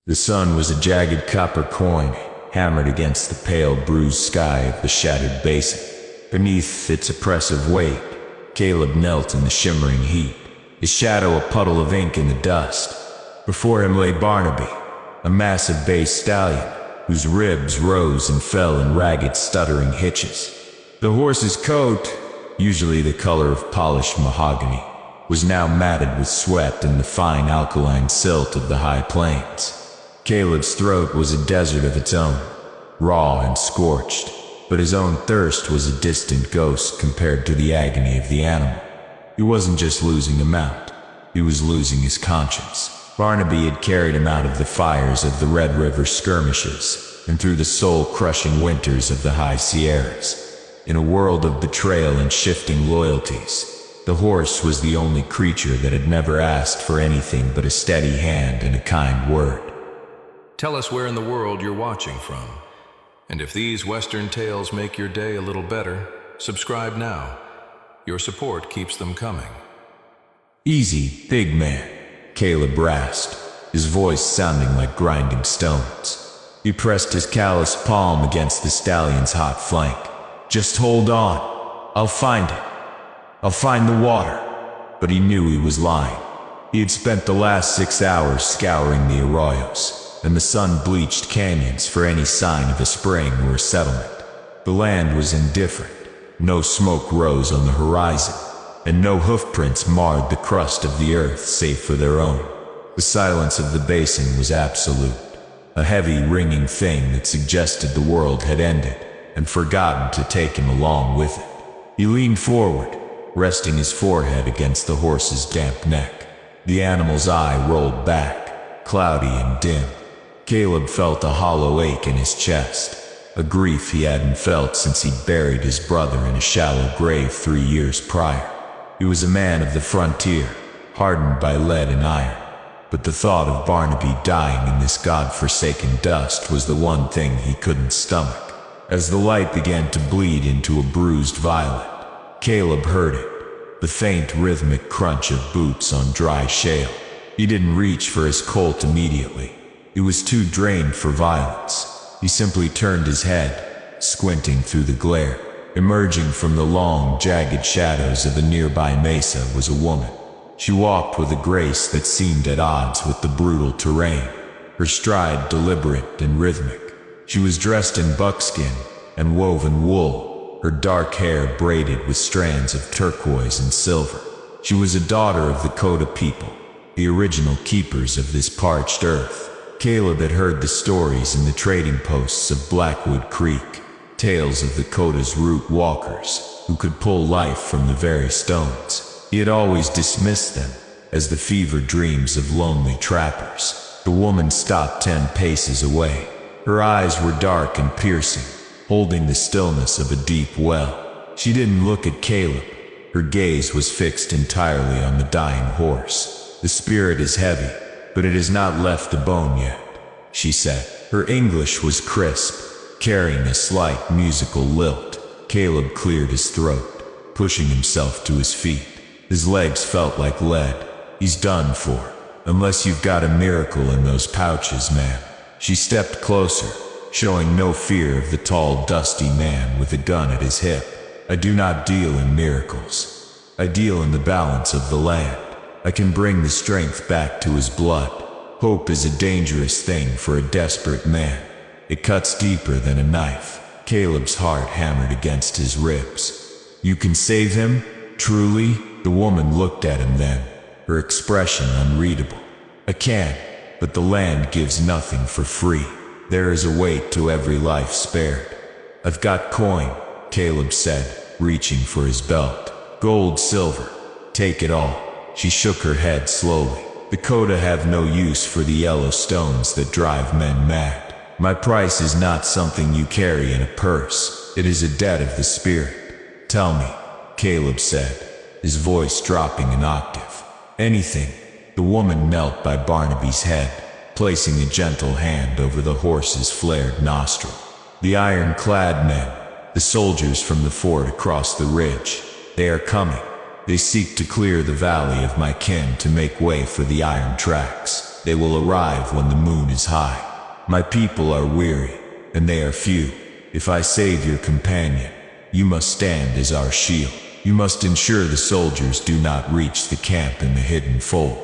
The sun was a jagged copper coin, hammered against the pale, bruised sky of the shattered basin. Beneath its oppressive weight, Caleb knelt in the shimmering heat, his shadow a puddle of ink in the dust. Before him lay Barnaby, a massive bay stallion, whose ribs rose and fell in ragged, stuttering hitches. The horse's coat, usually the color of polished mahogany, was now matted with sweat and the fine alkaline silt of the high plains. Caleb's throat was a desert of its own, raw and scorched, but his own thirst was a distant ghost compared to the agony of the animal. He wasn't just losing a mount, he was losing his conscience. Barnaby had carried him out of the fires of the Red River skirmishes and through the soul-crushing winters of the high Sierras. In a world of betrayal and shifting loyalties, the horse was the only creature that had never asked for anything but a steady hand and a kind word. Tell us where in the world you're watching from. And if these Western tales make your day a little better, subscribe now. Your support keeps them coming. Easy, big man, Caleb rasped, his voice sounding like grinding stones. He pressed his calloused palm against the stallion's hot flank. Just hold on. I'll find it. I'll find the water. But he knew he was lying. He had spent the last 6 hours scouring the arroyos and the sun-bleached canyons for any sign of a spring or a settlement. The land was indifferent. No smoke rose on the horizon, and no hoofprints marred the crust of the earth save for their own. The silence of the basin was absolute, a heavy, ringing thing that suggested the world had ended and forgotten to take him along with it. He leaned forward, resting his forehead against the horse's damp neck. The animal's eye rolled back, cloudy and dim. Caleb felt a hollow ache in his chest, a grief he hadn't felt since he'd buried his brother in a shallow grave 3 years prior. He was a man of the frontier, hardened by lead and iron, but the thought of Barnaby dying in this god-forsaken dust was the one thing he couldn't stomach. As the light began to bleed into a bruised violet, Caleb heard it, the faint rhythmic crunch of boots on dry shale. He didn't reach for his Colt immediately. He was too drained for violence. He simply turned his head, squinting through the glare. Emerging from the long, jagged shadows of a nearby mesa was a woman. She walked with a grace that seemed at odds with the brutal terrain, her stride deliberate and rhythmic. She was dressed in buckskin and woven wool, her dark hair braided with strands of turquoise and silver. She was a daughter of the Coda people, the original keepers of this parched earth. Caleb had heard the stories in the trading posts of Blackwood Creek, tales of the Coda's root walkers, who could pull life from the very stones. He had always dismissed them as the fevered dreams of lonely trappers. The woman stopped 10 paces away. Her eyes were dark and piercing, holding the stillness of a deep well. She didn't look at Caleb. Her gaze was fixed entirely on the dying horse. The spirit is heavy, but it has not left the bone yet, she said. Her English was crisp, carrying a slight musical lilt. Caleb cleared his throat, pushing himself to his feet. His legs felt like lead. He's done for, unless you've got a miracle in those pouches, man. She stepped closer, showing no fear of the tall, dusty man with a gun at his hip. I do not deal in miracles. I deal in the balance of the land. I can bring the strength back to his blood. Hope is a dangerous thing for a desperate man. It cuts deeper than a knife. Caleb's heart hammered against his ribs. You can save him? Truly? The woman looked at him then, her expression unreadable. I can, but the land gives nothing for free. There is a weight to every life spared. I've got coin, Caleb said, reaching for his belt. Gold, silver, take it all. She shook her head slowly. The Coda have no use for the yellow stones that drive men mad. My price is not something you carry in a purse. It is a debt of the spirit. Tell me, Caleb said, his voice dropping an octave. Anything. The woman knelt by Barnaby's head, placing a gentle hand over the horse's flared nostril. The iron-clad men, the soldiers from the fort across the ridge, they are coming. They seek to clear the valley of my kin to make way for the iron tracks. They will arrive when the moon is high. My people are weary, and they are few. If I save your companion, you must stand as our shield. You must ensure the soldiers do not reach the camp in the hidden fold."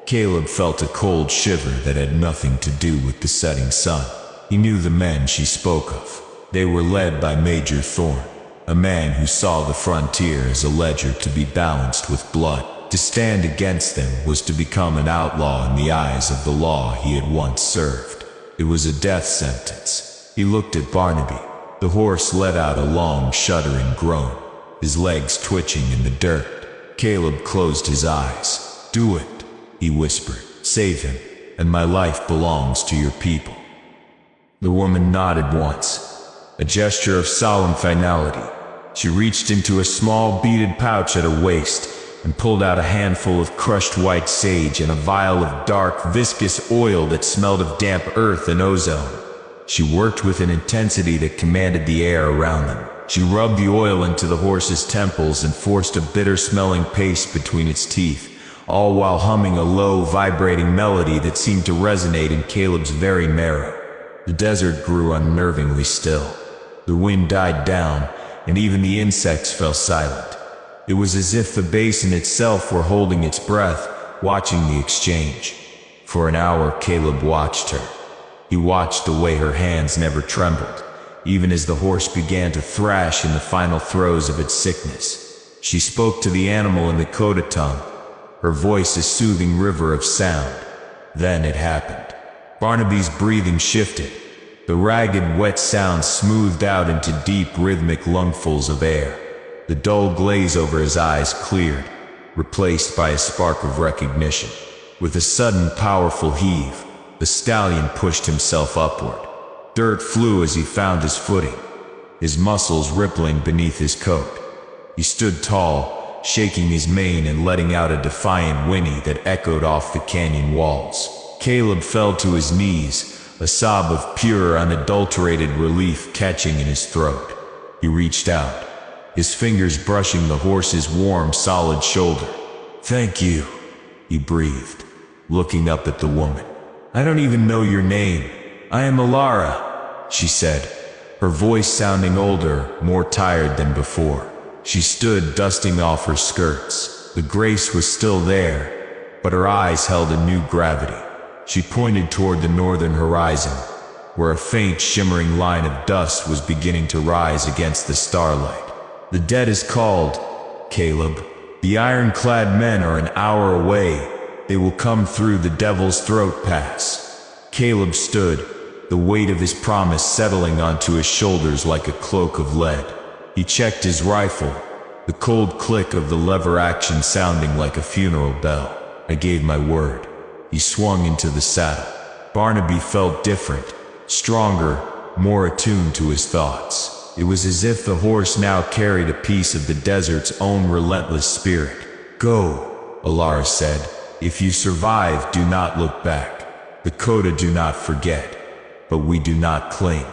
Caleb felt a cold shiver that had nothing to do with the setting sun. He knew the men she spoke of. They were led by Major Thorne, a man who saw the frontier as a ledger to be balanced with blood. To stand against them was to become an outlaw in the eyes of the law he had once served. It was a death sentence. He looked at Barnaby. The horse let out a long, shuddering groan, his legs twitching in the dirt. Caleb closed his eyes. "Do it," he whispered. "Save him, and my life belongs to your people." The woman nodded once, a gesture of solemn finality. She reached into a small beaded pouch at her waist and pulled out a handful of crushed white sage and a vial of dark, viscous oil that smelled of damp earth and ozone. She worked with an intensity that commanded the air around them. She rubbed the oil into the horse's temples and forced a bitter-smelling paste between its teeth, all while humming a low, vibrating melody that seemed to resonate in Caleb's very marrow. The desert grew unnervingly still. The wind died down, and even the insects fell silent. It was as if the basin itself were holding its breath, watching the exchange. For an hour, Caleb watched her. He watched the way her hands never trembled, even as the horse began to thrash in the final throes of its sickness. She spoke to the animal in the Coda tongue, her voice a soothing river of sound. Then it happened. Barnaby's breathing shifted. The ragged, wet sound smoothed out into deep, rhythmic lungfuls of air. The dull glaze over his eyes cleared, replaced by a spark of recognition. With a sudden, powerful heave, the stallion pushed himself upward. Dirt flew as he found his footing, his muscles rippling beneath his coat. He stood tall, shaking his mane and letting out a defiant whinny that echoed off the canyon walls. Caleb fell to his knees, a sob of pure, unadulterated relief catching in his throat. He reached out, his fingers brushing the horse's warm, solid shoulder. "Thank you," he breathed, looking up at the woman. "I don't even know your name." "I am Alara," she said, her voice sounding older, more tired than before. She stood, dusting off her skirts. The grace was still there, but her eyes held a new gravity. She pointed toward the northern horizon, where a faint, shimmering line of dust was beginning to rise against the starlight. "The dead is called, Caleb. The ironclad men are an hour away. They will come through the Devil's Throat Pass." Caleb stood, the weight of his promise settling onto his shoulders like a cloak of lead. He checked his rifle, the cold click of the lever action sounding like a funeral bell. "I gave my word." He swung into the saddle. Barnaby felt different, stronger, more attuned to his thoughts. It was as if the horse now carried a piece of the desert's own relentless spirit. "Go," Alara said. "If you survive, do not look back. The Coda do not forget, but we do not cling."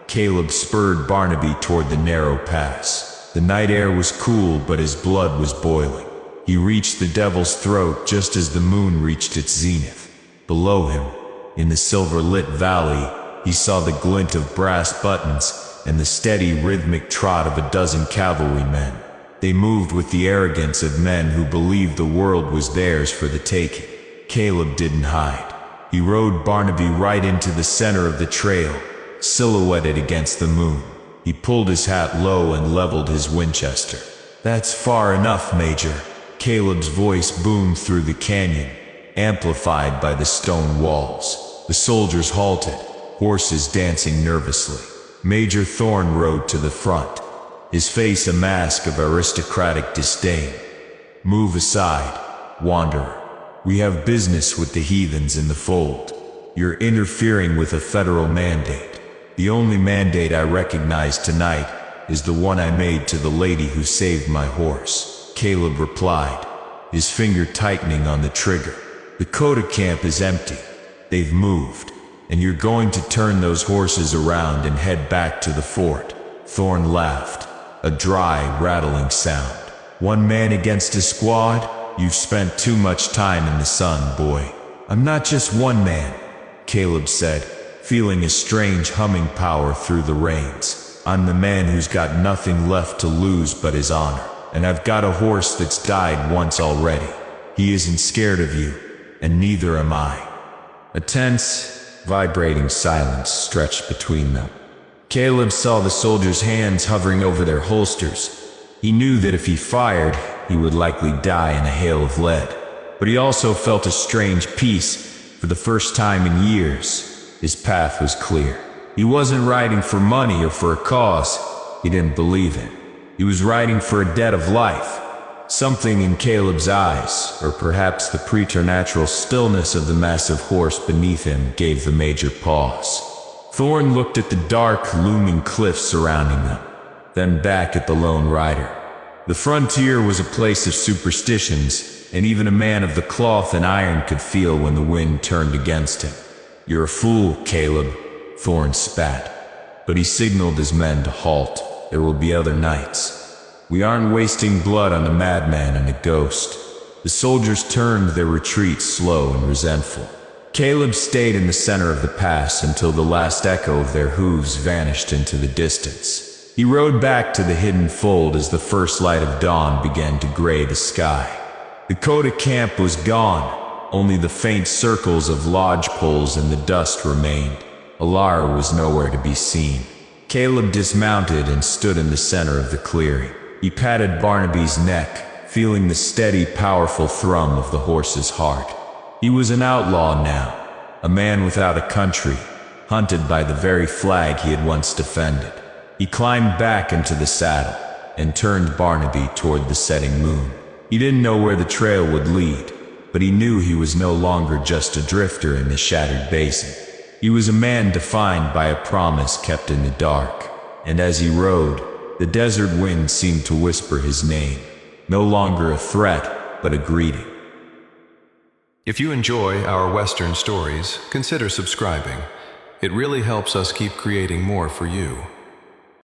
Caleb spurred Barnaby toward the narrow pass. The night air was cool, but his blood was boiling. He reached the Devil's Throat just as the moon reached its zenith. Below him, in the silver-lit valley, he saw the glint of brass buttons and the steady, rhythmic trot of a dozen cavalrymen. They moved with the arrogance of men who believed the world was theirs for the taking. Caleb didn't hide. He rode Barnaby right into the center of the trail, silhouetted against the moon. He pulled his hat low and leveled his Winchester. "That's far enough, Major." Caleb's voice boomed through the canyon, amplified by the stone walls. The soldiers halted, horses dancing nervously. Major Thorne rode to the front, his face a mask of aristocratic disdain. "Move aside, wanderer. We have business with the heathens in the fold. You're interfering with a federal mandate. The only mandate I recognize tonight is the one I made to the lady who saved my horse." Caleb replied, his finger tightening on the trigger. "The Coda camp is empty. They've moved, and you're going to turn those horses around and head back to the fort." Thorne laughed, a dry, rattling sound. "One man against a squad? You've spent too much time in the sun, boy. I'm not just one man, Caleb said, feeling a strange humming power through the reins. I'm the man who's got nothing left to lose but his honor. And I've got a horse that's died once already. He isn't scared of you, and neither am I. A tense, vibrating silence stretched between them. Caleb saw the soldiers' hands hovering over their holsters. He knew that if he fired, he would likely die in a hail of lead. But he also felt a strange peace. For the first time in years, his path was clear. He wasn't riding for money or for a cause. He didn't believe it. He was riding for a debt of life. Something in Caleb's eyes, or perhaps the preternatural stillness of the massive horse beneath him, gave the major pause. Thorne looked at the dark, looming cliffs surrounding them, then back at the lone rider. The frontier was a place of superstitions, and even a man of the cloth and iron could feel when the wind turned against him. You're a fool, Caleb, Thorne spat. But he signaled his men to halt. There will be other nights. We aren't wasting blood on a madman and a ghost. The soldiers turned their retreat slow and resentful. Caleb stayed in the center of the pass until the last echo of their hooves vanished into the distance. He rode back to the hidden fold as the first light of dawn began to gray the sky. The Dakota camp was gone. Only the faint circles of lodge poles in the dust remained. Alara was nowhere to be seen. Caleb dismounted and stood in the center of the clearing. He patted Barnaby's neck, feeling the steady, powerful thrum of the horse's heart. He was an outlaw now, a man without a country, hunted by the very flag he had once defended. He climbed back into the saddle and turned Barnaby toward the setting moon. He didn't know where the trail would lead, but he knew he was no longer just a drifter in the shattered basin. He was a man defined by a promise kept in the dark, and as he rode, the desert wind seemed to whisper his name, no longer a threat, but a greeting. If you enjoy our Western stories, consider subscribing. It really helps us keep creating more for you.